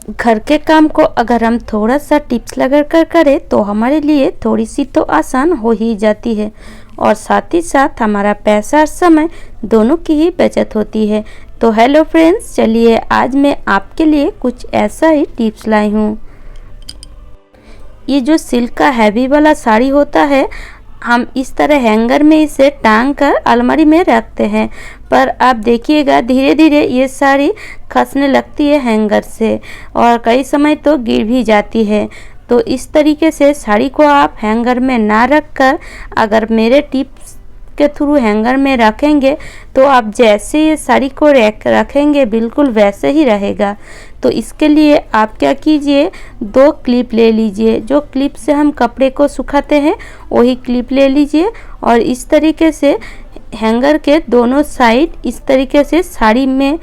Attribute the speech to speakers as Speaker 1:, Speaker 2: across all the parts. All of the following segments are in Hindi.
Speaker 1: घर के काम को अगर हम थोड़ा सा टिप्स लगा कर करें तो हमारे लिए थोड़ी सी तो आसान हो ही जाती है और साथ ही साथ हमारा पैसा और समय दोनों की ही बचत होती है। तो हेलो फ्रेंड्स, चलिए आज मैं आपके लिए कुछ ऐसा ही टिप्स लाई हूँ। ये जो सिल्क का हैवी वाला साड़ी होता है, हम इस तरह हैंगर में इसे टांग कर अलमारी में रखते हैं, पर आप देखिएगा धीरे धीरे ये साड़ी खसने लगती है हैंगर से और कई समय तो गिर भी जाती है। तो इस तरीके से साड़ी को आप हैंगर में ना रख कर अगर मेरे टिप्स के थ्रू हैंगर में रखेंगे तो आप जैसे ये साड़ी को रखेंगे बिल्कुल वैसे ही रहेगा। तो इसके लिए आप क्या कीजिए, 2 क्लिप ले लीजिए। जो क्लिप से हम कपड़े को सुखाते हैं वही क्लिप ले लीजिए और इस तरीके से हैंगर के दोनों साइड इस तरीके से साड़ी में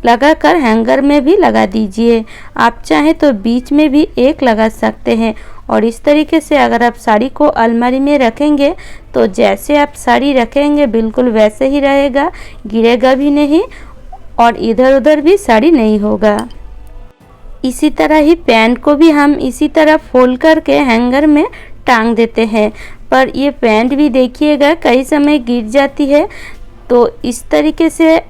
Speaker 1: लगाकर हैंगर में भी लगा दीजिए। आप चाहें तो बीच में भी एक लगा सकते हैं और इस तरीके से अगर आप साड़ी को अलमारी में रखेंगे तो जैसे आप साड़ी रखेंगे बिल्कुल वैसे ही रहेगा, गिरेगा भी नहीं और इधर उधर भी साड़ी नहीं होगा। इसी तरह ही पैंट को भी हम इसी तरह फोल्ड करके हैंगर में टांग देते हैं, पर ये पैंट भी देखिएगा कई समय गिर जाती है। तो इस तरीके से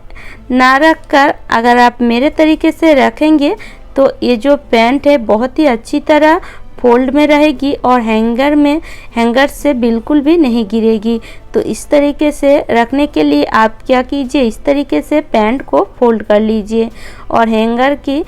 Speaker 1: ना रख कर अगर आप मेरे तरीके से रखेंगे तो ये जो पैंट है बहुत ही अच्छी तरह फोल्ड में रहेगी और हैंगर से बिल्कुल भी नहीं गिरेगी। तो इस तरीके से रखने के लिए आप क्या कीजिए, इस तरीके से पैंट को फोल्ड कर लीजिए और हैंगर की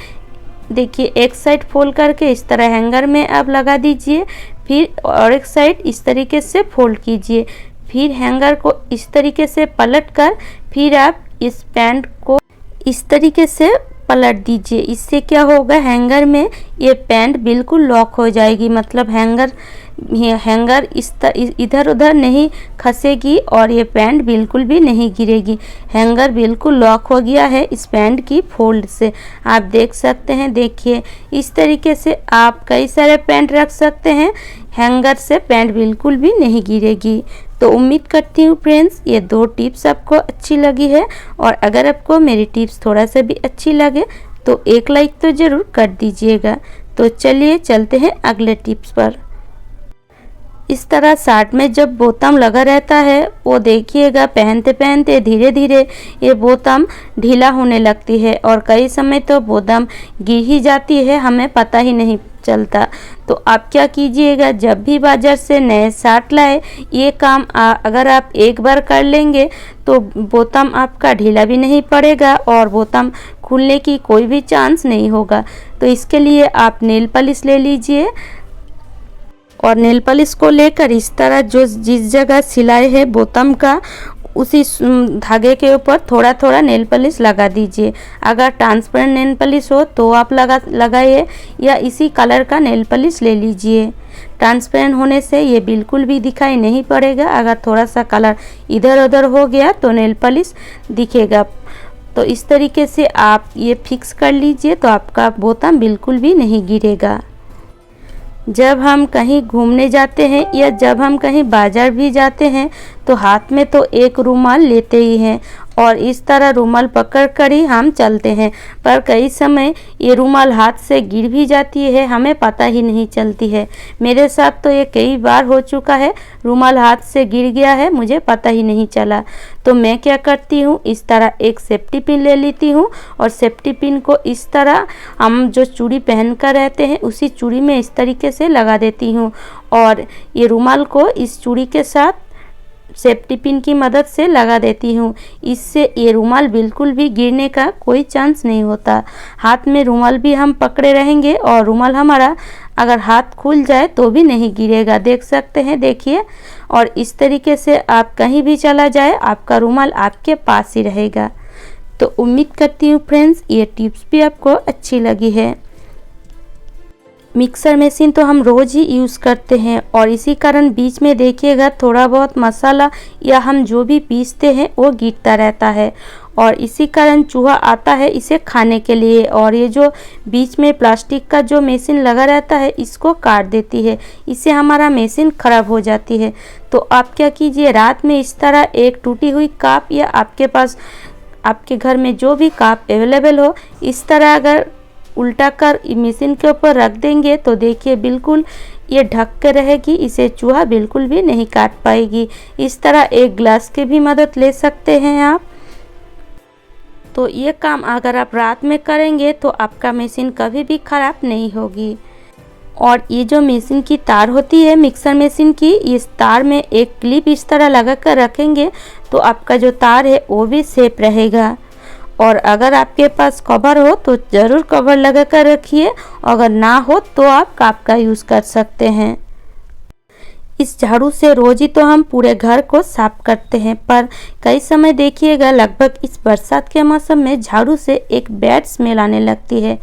Speaker 1: देखिए एक साइड फोल्ड करके इस तरह हैंगर में आप लगा दीजिए, फिर और एक साइड इस तरीके से फोल्ड कीजिए, फिर हैंगर को इस तरीके से पलट कर फिर आप इस पैंट को इस तरीके से पलट दीजिए। इससे क्या होगा, हैंगर में ये पैंट बिल्कुल लॉक हो जाएगी, मतलब हैंगर इधर उधर नहीं खसेगी और ये पैंट बिल्कुल भी नहीं गिरेगी। हैंगर बिल्कुल लॉक हो गया है इस पैंट की फोल्ड से, आप देख सकते हैं। देखिए इस तरीके से आप कई सारे पैंट रख सकते हैं, हैंगर से पैंट बिल्कुल भी नहीं गिरेगी। तो उम्मीद करती हूँ फ्रेंड्स ये 2 टिप्स आपको अच्छी लगी है और अगर आपको मेरी टिप्स थोड़ा सा भी अच्छी लगे तो एक लाइक तो ज़रूर कर दीजिएगा। तो चलिए चलते हैं अगले टिप्स पर। इस तरह शर्ट में जब बोताम लगा रहता है वो देखिएगा पहनते पहनते धीरे धीरे ये बोताम ढीला होने लगती है और कई समय तो बोताम गिर ही जाती है, हमें पता ही नहीं चलता। तो आप क्या कीजिएगा, जब भी बाजार से नए शर्ट लाए ये काम अगर आप एक बार कर लेंगे तो बोताम आपका ढीला भी नहीं पड़ेगा और बोताम खुलने की कोई भी चांस नहीं होगा। तो इसके लिए आप नेल पॉलिश ले लीजिए और नेल पॉलिश को लेकर इस तरह जिस जगह सिलाई है बोताम का उसी धागे के ऊपर थोड़ा थोड़ा नेल पॉलिश लगा दीजिए। अगर ट्रांसपेरेंट नेल पॉलिश हो तो आप लगाइए या इसी कलर का नेल पॉलिश ले लीजिए। ट्रांसपेरेंट होने से ये बिल्कुल भी दिखाई नहीं पड़ेगा, अगर थोड़ा सा कलर इधर उधर हो गया तो नेल पॉलिश दिखेगा। तो इस तरीके से आप ये फिक्स कर लीजिए तो आपका बोताम बिल्कुल भी नहीं गिरेगा। जब हम कहीं घूमने जाते हैं या जब हम कहीं बाजार भी जाते हैं तो हाथ में तो एक रुमाल लेते ही हैं और इस तरह रुमाल पकड़ कर ही हम चलते हैं, पर कई समय ये रुमाल हाथ से गिर भी जाती है, हमें पता ही नहीं चलती है। मेरे साथ तो ये कई बार हो चुका है, रुमाल हाथ से गिर गया है, मुझे पता ही नहीं चला। तो मैं क्या करती हूँ, इस तरह एक सेफ्टी पिन ले लेती हूँ और सेफ्टी पिन को इस तरह हम जो चूड़ी पहन कर रहते हैं उसी चूड़ी में इस तरीके से लगा देती हूँ और ये रुमाल को इस चूड़ी के साथ सेफ्टी पिन की मदद से लगा देती हूँ। इससे ये रुमाल बिल्कुल भी गिरने का कोई चांस नहीं होता। हाथ में रुमाल भी हम पकड़े रहेंगे और रुमाल हमारा अगर हाथ खुल जाए तो भी नहीं गिरेगा, देख सकते हैं। देखिए, और इस तरीके से आप कहीं भी चला जाए आपका रुमाल आपके पास ही रहेगा। तो उम्मीद करती हूँ फ्रेंड्स ये टिप्स भी आपको अच्छी लगी है। मिक्सर मशीन तो हम रोज़ ही यूज़ करते हैं और इसी कारण बीच में देखिएगा थोड़ा बहुत मसाला या हम जो भी पीसते हैं वो गिरता रहता है और इसी कारण चूहा आता है इसे खाने के लिए और ये जो बीच में प्लास्टिक का जो मशीन लगा रहता है इसको काट देती है, इससे हमारा मशीन ख़राब हो जाती है। तो आप क्या कीजिए, रात में इस तरह एक टूटी हुई कप या आपके पास आपके घर में जो भी कप अवेलेबल हो इस तरह अगर उल्टा कर मशीन के ऊपर रख देंगे तो देखिए बिल्कुल ये ढक के रहेगी, इसे चूहा बिल्कुल भी नहीं काट पाएगी। इस तरह एक ग्लास की भी मदद ले सकते हैं आप। तो ये काम अगर आप रात में करेंगे तो आपका मशीन कभी भी ख़राब नहीं होगी। और ये जो मशीन की तार होती है मिक्सर मशीन की, इस तार में एक क्लिप इस तरह लगा कर रखेंगे तो आपका जो तार है वो भी सेफ रहेगा। और अगर आपके पास कवर हो तो ज़रूर कवर लगा कर रखिए, अगर ना हो तो आप काप का यूज़ कर सकते हैं। इस झाड़ू से रोज ही तो हम पूरे घर को साफ करते हैं, पर कई समय देखिएगा लगभग इस बरसात के मौसम में झाड़ू से एक बैड स्मेल आने लगती है,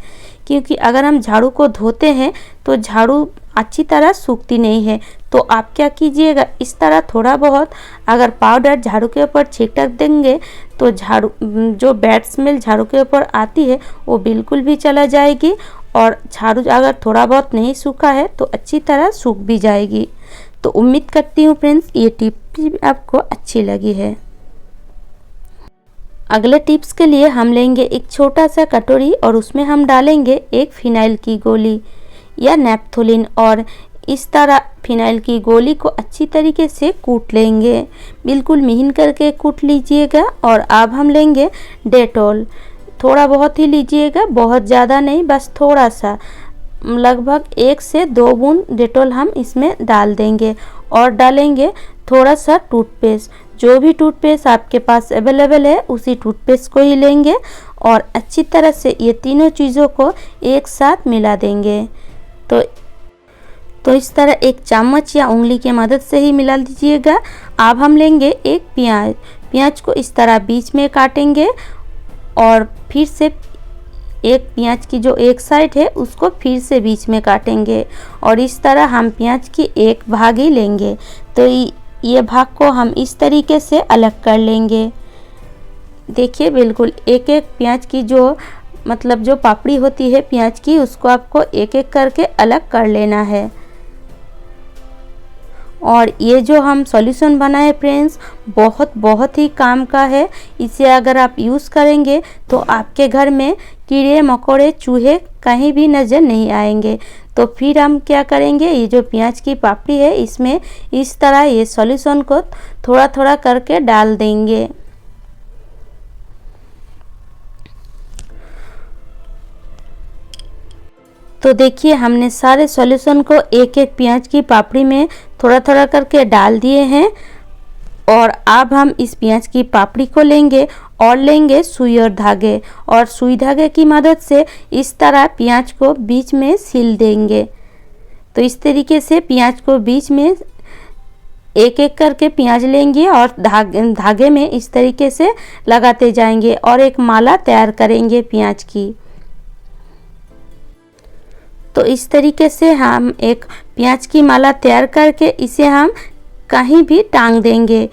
Speaker 1: क्योंकि अगर हम झाड़ू को धोते हैं तो झाड़ू अच्छी तरह सूखती नहीं है। तो आप क्या कीजिएगा, इस तरह थोड़ा बहुत अगर पाउडर झाड़ू के ऊपर छिड़क देंगे तो झाड़ू जो बैड स्मेल झाड़ू के ऊपर आती है वो बिल्कुल भी चला जाएगी। और झाड़ू अगर थोड़ा बहुत नहीं सूखा है तो अच्छी तरह सूख भी जाएगी। तो उम्मीद करती हूँ फ्रेंड्स ये टिप भी आपको अच्छी लगी है। अगले टिप्स के लिए हम लेंगे एक छोटा सा कटोरी और उसमें हम डालेंगे एक फिनाइल की गोली या नेपथोलिन, और इस तरह फिनाइल की गोली को अच्छी तरीके से कूट लेंगे, बिल्कुल महीन करके कूट लीजिएगा। और अब हम लेंगे डेटॉल, थोड़ा बहुत ही लीजिएगा, बहुत ज़्यादा नहीं, बस थोड़ा सा, लगभग 1 से 2 बूंद डेटॉल हम इसमें डाल देंगे। और डालेंगे थोड़ा सा टूथपेस्ट, जो भी टूथपेस्ट आपके पास अवेलेबल है उसी टूथपेस्ट को ही लेंगे और अच्छी तरह से ये तीनों चीज़ों को एक साथ मिला देंगे। तो इस तरह एक चम्मच या उंगली की मदद से ही मिला दीजिएगा। अब हम लेंगे एक प्याज को इस तरह बीच में काटेंगे और फिर से एक प्याज की जो एक साइड है उसको फिर से बीच में काटेंगे और इस तरह हम प्याज की एक भाग ही लेंगे। तो ये भाग को हम इस तरीके से अलग कर लेंगे। देखिए बिल्कुल एक एक प्याज की जो जो पापड़ी होती है प्याज की, उसको आपको एक एक करके अलग कर लेना है। और ये जो हम सॉल्यूशन बनाए फ्रेंड्स बहुत ही काम का है। इसे अगर आप यूज़ करेंगे तो आपके घर में कीड़े मकोड़े चूहे कहीं भी नज़र नहीं आएंगे। तो फिर हम क्या करेंगे, ये जो प्याज की पापड़ी है इसमें इस तरह ये सॉल्यूशन को थोड़ा थोड़ा करके डाल देंगे। तो देखिए हमने सारे सॉल्यूशन को एक एक प्याज की पापड़ी में थोड़ा थोड़ा करके डाल दिए हैं। और अब हम इस प्याज की पापड़ी को लेंगे और लेंगे सुई और धागे, और सुई धागे की मदद से इस तरह प्याज को बीच में सिल देंगे। तो इस तरीके से प्याज को बीच में एक एक करके प्याज लेंगे और धागे में इस तरीके से लगाते जाएंगे और एक माला तैयार करेंगे प्याज की। तो इस तरीके से हम एक प्याज की माला तैयार करके इसे हम कहीं भी टांग देंगे।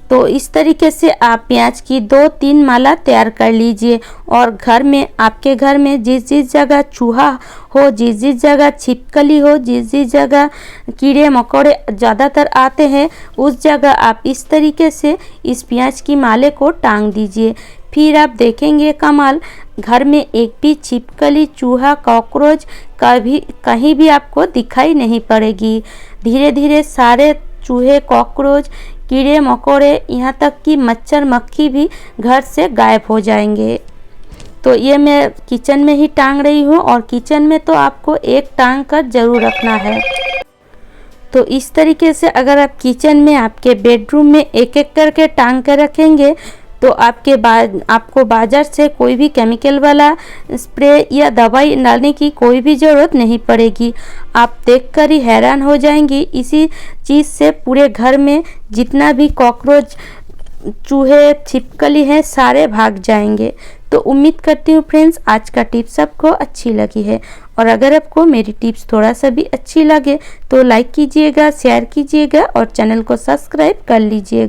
Speaker 1: तो इस तरीके से आप प्याज की 2-3 माला तैयार कर लीजिए और घर में आपके घर में जिस जिस जगह चूहा हो, जिस जिस जगह छिपकली हो, जिस जिस जगह कीड़े मकोड़े ज़्यादातर आते हैं उस जगह आप इस तरीके से इस प्याज की माले को टांग दीजिए। फिर आप देखेंगे कमाल, घर में एक भी छिपकली चूहा कॉकरोच कहीं भी आपको दिखाई नहीं पड़ेगी। धीरे धीरे सारे चूहे कॉकरोच कीड़े मकोड़े यहाँ तक कि मच्छर मक्खी भी घर से गायब हो जाएंगे। तो ये मैं किचन में ही टांग रही हूँ और किचन में तो आपको एक टांग कर ज़रूर रखना है। तो इस तरीके से अगर आप किचन में आपके बेडरूम में एक एक करके टांग कर रखेंगे तो आपको बाज़ार से कोई भी केमिकल वाला स्प्रे या दवाई डालने की कोई भी ज़रूरत नहीं पड़ेगी। आप देखकर ही हैरान हो जाएंगी, इसी चीज़ से पूरे घर में जितना भी कॉकरोच चूहे छिपकली हैं सारे भाग जाएंगे। तो उम्मीद करती हूँ फ्रेंड्स आज का टिप्स आपको अच्छी लगी है, और अगर आपको मेरी टिप्स थोड़ा सा भी अच्छी लगे तो लाइक कीजिएगा, शेयर कीजिएगा और चैनल को सब्सक्राइब कर लीजिएगा।